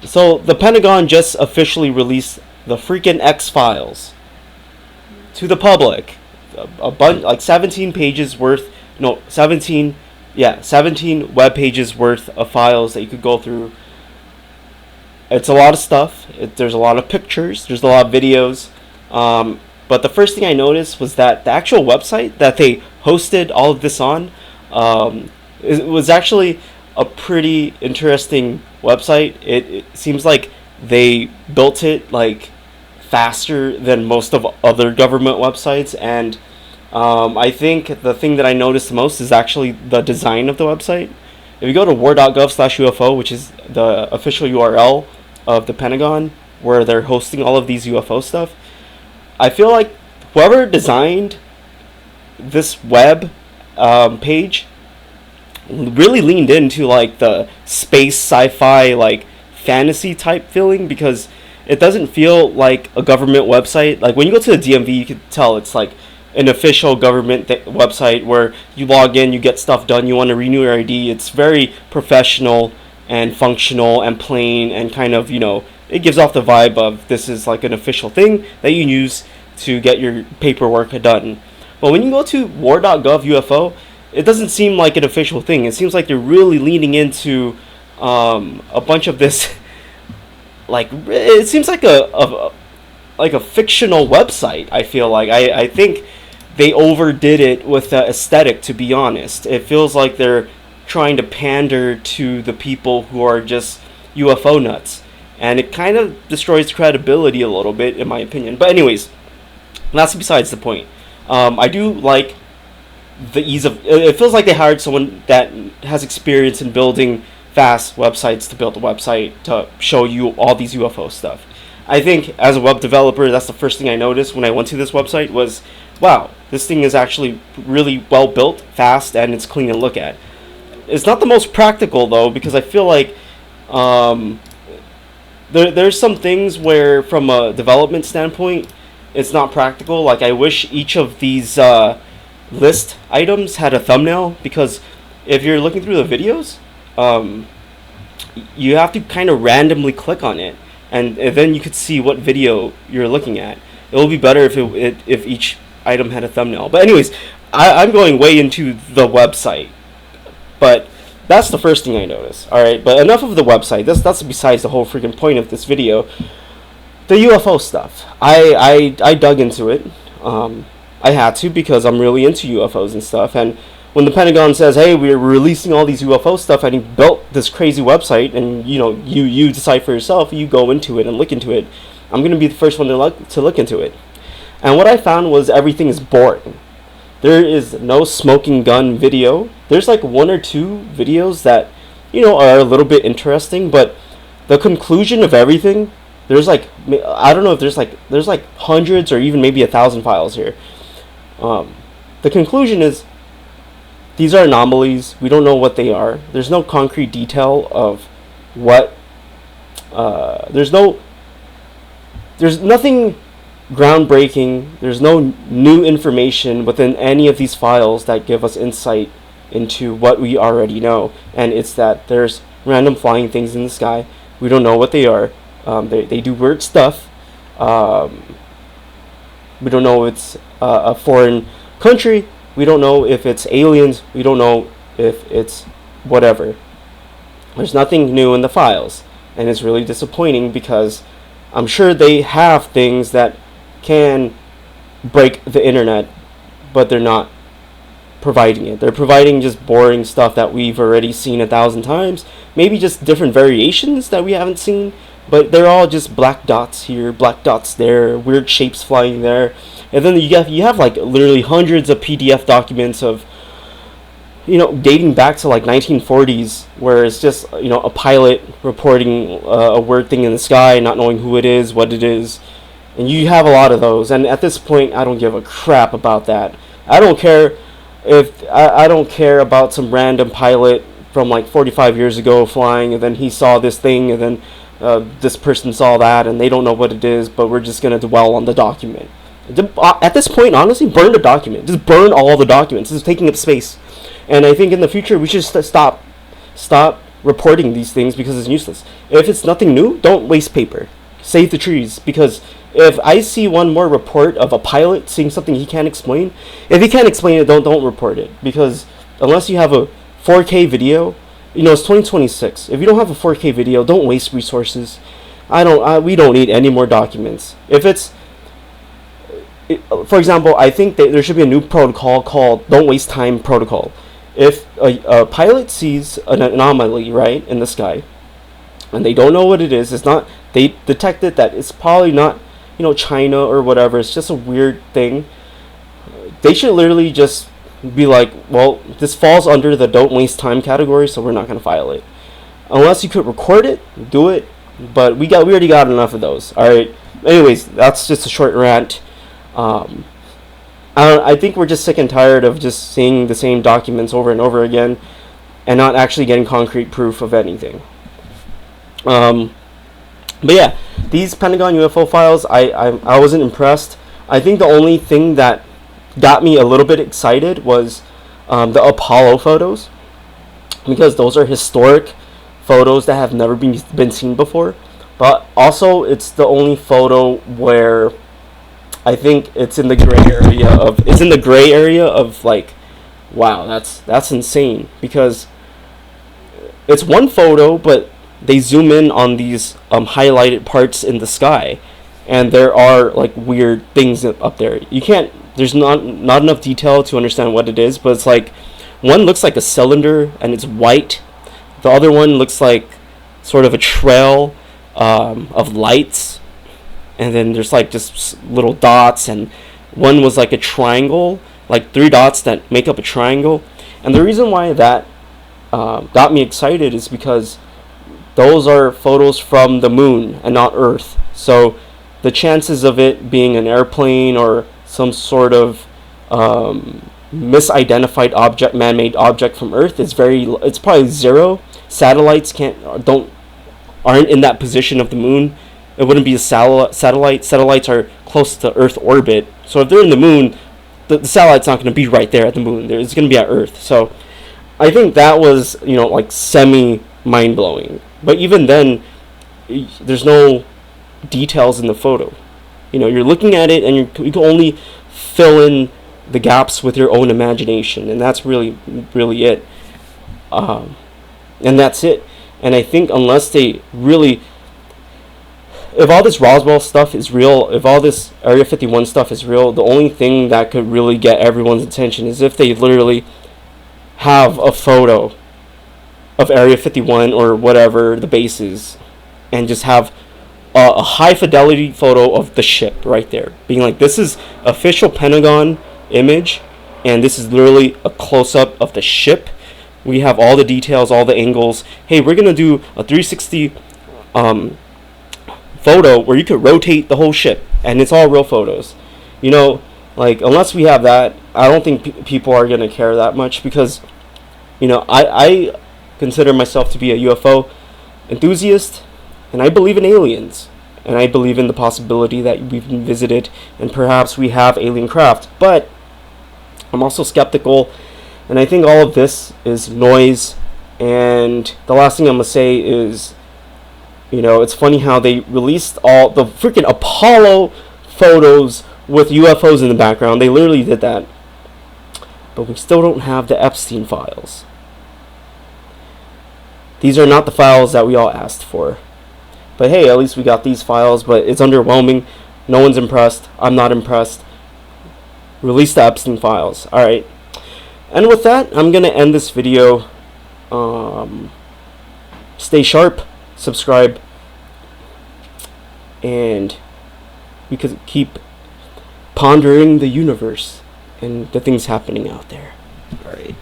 So the Pentagon just officially released the freaking X-Files to the public. A bunch, like 17 pages worth, no, 17, yeah, 17 web pages worth of files that you could go through. It's a lot of stuff. There's a lot of pictures. There's a lot of videos. But the first thing I noticed was that the actual website that they hosted all of this on, it was actually a pretty interesting website. It seems like they built it like faster than most of other government websites, and I think the thing that I noticed the most is actually the design of the website. If you go to war.gov/UFO, which is the official URL of the Pentagon, where they're hosting all of these UFO stuff, I feel like whoever designed this web page really leaned into like the space sci-fi like fantasy type feeling, because it doesn't feel like a government website. Like when you go to the DMV, you can tell it's like an official government website where you log in, you get stuff done, you want to renew your ID. It's very professional and functional and plain, and kind of, it gives off the vibe of this is like an official thing that you use to get your paperwork done. But when you go to war.gov UFO, it doesn't seem like an official thing. It seems like they're really leaning into a bunch of this. Like it seems like a fictional website. I feel like I think they overdid it with the aesthetic. To be honest, it feels like they're trying to pander to the people who are just UFO nuts, and it kind of destroys credibility a little bit, in my opinion. But anyways, that's besides the point. I do like the ease of. It feels like they hired someone that has experience in building fast websites to build a website to show you all these UFO stuff. I think as a web developer, that's the first thing I noticed when I went to this website was, wow, this thing is actually really well built, fast, and it's clean to look at. It's not the most practical though, because I feel like there's some things where from a development standpoint, it's not practical. Like I wish each of these list items had a thumbnail, because if you're looking through the videos, you have to kind of randomly click on it, and then you could see what video you're looking at. It will be better if each item had a thumbnail. But anyways, I'm going way into the website, but that's the first thing I noticed. All right, but enough of the website. That's besides the whole freaking point of this video. The UFO stuff. I dug into it. I had to, because I'm really into UFOs and stuff. And when the Pentagon says, "Hey, we're releasing all these UFO stuff," and he built this crazy website, and you decide for yourself, you go into it and look into it. I'm gonna be the first one to look into it. And what I found was everything is boring. There is no smoking gun video. There's like one or two videos that are a little bit interesting, but the conclusion of everything, there's like, I don't know if there's like hundreds or even maybe 1,000 files here. The conclusion is these are anomalies. We don't know what they are. There's no concrete detail of what. There's nothing groundbreaking. There's no new information within any of these files that give us insight into what we already know. And it's that there's random flying things in the sky. We don't know what they are. They do weird stuff. We don't know if it's a foreign country. We don't know if it's aliens. We don't know if it's whatever. There's nothing new in the files. And it's really disappointing, because I'm sure they have things that can break the internet, but they're not providing it. They're providing just boring stuff that we've already seen 1,000 times. Maybe just different variations that we haven't seen. But they're all just black dots here, black dots there, weird shapes flying there. And then you have like literally hundreds of PDF documents of, dating back to like 1940s, where it's just, a pilot reporting a weird thing in the sky, not knowing who it is, what it is. And you have a lot of those. And at this point, I don't give a crap about that. I don't care I don't care about some random pilot from like 45 years ago flying, and then he saw this thing, and then this person saw that, and they don't know what it is, but we're just going to dwell on the document. At this point, honestly, burn the document. Just burn all the documents. This is taking up space. And I think in the future, we should stop reporting these things because it's useless. If it's nothing new, don't waste paper. Save the trees, because if I see one more report of a pilot seeing something he can't explain, if he can't explain it, don't report it, because unless you have a 4K video, it's 2026. If you don't have a 4K video, don't waste resources. We don't need any more documents. If it's for example, I think that there should be a new protocol called "Don't Waste Time" protocol. If a pilot sees an anomaly right in the sky, and they don't know what it is, they detected that it's probably not China or whatever. It's just a weird thing. They should literally just be like, well, this falls under the "Don't Waste Time" category, so we're not gonna file it. Unless you could record it, do it. But we already got enough of those. All right. Anyways, that's just a short rant. I think we're just sick and tired of just seeing the same documents over and over again, and not actually getting concrete proof of anything. But yeah, these Pentagon UFO files, I wasn't impressed. I think the only thing that got me a little bit excited was the Apollo photos, because those are historic photos that have never been seen before. But also, it's the only photo where I think it's in the gray area of like, wow, that's insane, because it's one photo, but they zoom in on these highlighted parts in the sky, and there are like weird things up there. There's not enough detail to understand what it is, but it's like one looks like a cylinder and it's white. The other one looks like sort of a trail of lights, and then there's like just little dots, and one was like a triangle, like 3 dots that make up a triangle. And the reason why that got me excited is because those are photos from the moon and not Earth. So the chances of it being an airplane or some sort of misidentified object, man-made object from Earth, it's probably zero. Satellites aren't in that position of the moon. It wouldn't be a satellite. Satellites are close to Earth orbit. So if they're in the moon, the satellite's not going to be right there at the moon. It's going to be at Earth. So I think that was, like semi mind-blowing. But even then, there's no details in the photo. You're looking at it, and you can only fill in the gaps with your own imagination, and that's really, really it. And that's it. And I think unless they really, if all this Roswell stuff is real, if all this Area 51 stuff is real, the only thing that could really get everyone's attention is if they literally have a photo of Area 51 or whatever the base is, and just have a high fidelity photo of the ship right there, being like, this is official Pentagon image, and this is literally a close-up of the ship. We have all the details, all the angles. Hey, we're gonna do a 360 photo where you could rotate the whole ship, and it's all real photos. Like, unless we have that, I don't think people are gonna care that much, because I consider myself to be a UFO enthusiast, and I believe in aliens, and I believe in the possibility that we've been visited and perhaps we have alien craft. But I'm also skeptical, and I think all of this is noise. And the last thing I'm gonna say is, it's funny how they released all the freaking Apollo photos with UFOs in the background. They literally did that, but we still don't have the Epstein files. These are not the files that we all asked for. But hey, at least we got these files, but it's underwhelming. No one's impressed. I'm not impressed. Release the Epstein files. Alright. And with that, I'm going to end this video. Stay sharp. Subscribe. And we could keep pondering the universe and the things happening out there. Alright.